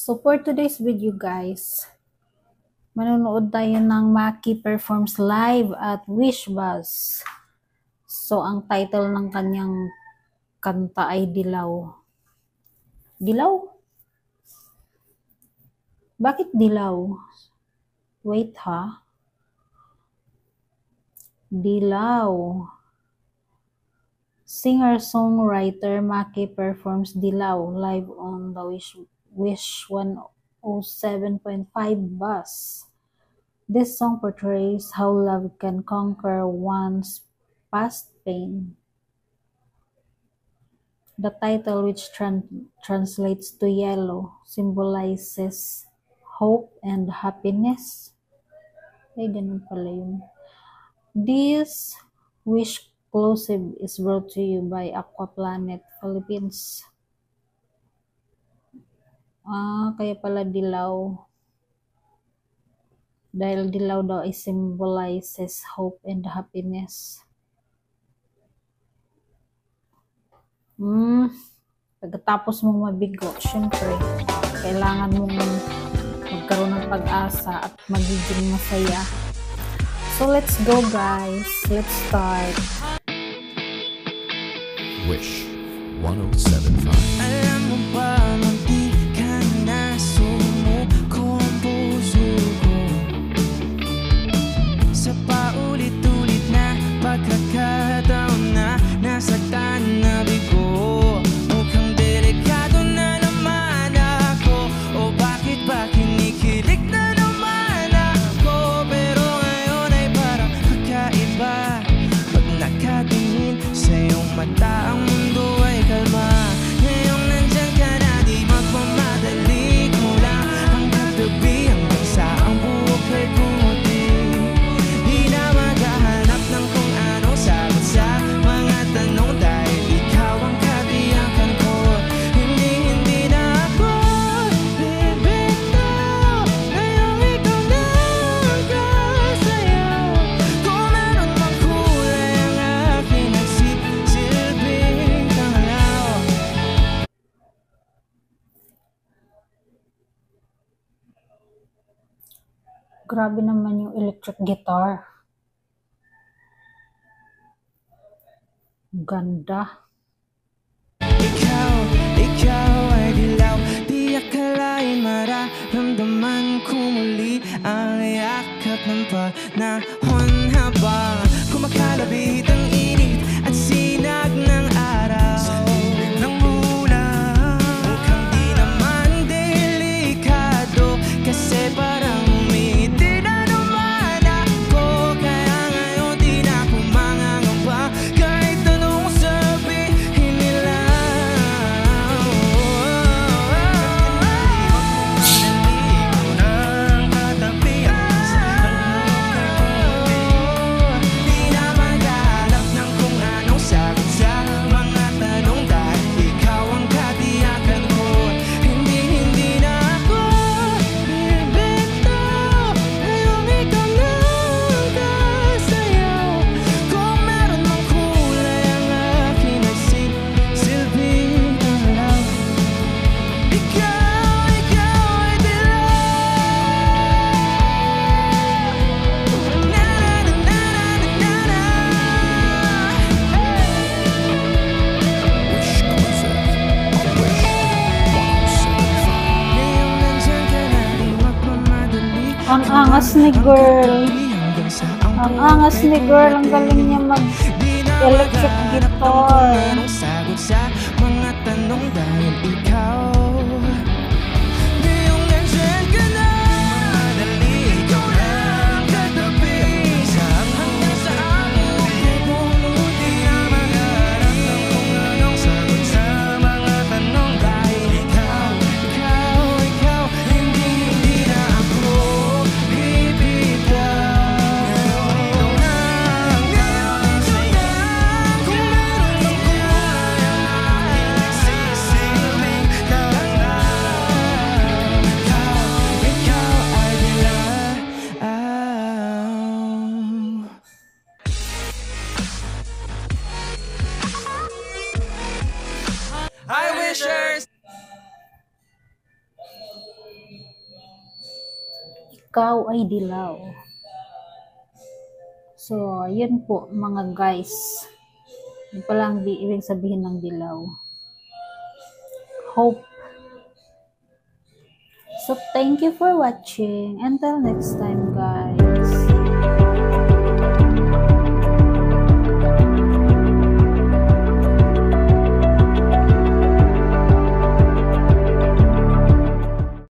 So for today's video guys, manonood tayo ng Maki performs live at Wish Bus. So ang title ng kanyang kanta ay Dilaw. Dilaw? Bakit dilaw? Wait ha. Dilaw. Singer-songwriter Maki performs Dilaw live on the Wish 107.5 bus. This song portrays how love can conquer one's past pain. The title, which translates to yellow, symbolizes hope and happiness. Ay, ganun pala yun. This Wish Exclusive is brought to you by Aquaplanet Philippines. Kaya pala dilaw. Dahil dilaw daw ay symbolizes hope and happiness. Pagkatapos mong mabigo, syempre, kailangan mong magkaroon ng pag-asa at magiging masaya. So let's go guys. Let's start. Wish 107.5. Alam mo ba di ka na sumuko ang puso ko sa paulit-ulit na pagkakataon na nasaktan na bigo. Mukhang delikado na naman ako, o bakit ba kinikilig na naman ako? Pero ngayon ay parang kakaiba pag nakatingin sa iyong mata. Ang mundo ay kalma ngayong nandyan ka na, di magmamadali ko lang ang katabi hanggang sa ang buhok ay pumuti. Di na maghahanap ng kung anong sagot sa mga tanong dahil ikaw ang katiyakan ko. Hindi na ako bibitaw ngayong ikaw na ang kasayaw. Kung meron mang kulay ang aking nagsisilbing tanglaw. Grabe naman yung electric guitar. Ganda. Ikaw ay dilaw. Di akalain mararamdaman ko muli ang yakap ng panahon habang kumakalabit ang init at sinag ng araw. Ng ulan, mukhang di naman delikado kasi parang umiti na naman ako. Kaya ngayon di na ako mangangamba kahit anong sabihin nila. Di na maghanap ng kung anong sagot sa mga tanong dahil ikaw ang katiyakan ko. Hindi na ako bibitaw ngayong ikaw na ang kasayaw. Kung meron mang kulay ang aking nagsisilbing tanglaw. Ikaw ay dilaw. Na na na na na na. Wish Concert on Wish 107.5. Ngayong nandyan ka na, di magmamadali. Ang angas ni girl. Hanggang sa Ang angas ni girl. Ang galing niya mag-electric guitar. Anong sagot sa mga tanong dahil ikaw. Ngayong nandyan ka na, madali ikaw na ang katabi. Hanggang sa ako ay bumuti. Di na maghanap ng kung anong sagot sa mga tanong dahil ikaw. Hindi na ako bibitaw. Ikaw na ang kasayaw. Kung meron mang kulay ang aking nagsisilbing ikaw ay dilaw. So, yun po mga guys. Yun pa lang ibig sabihin ng dilaw. Hope. So, thank you for watching. Until next time, guys.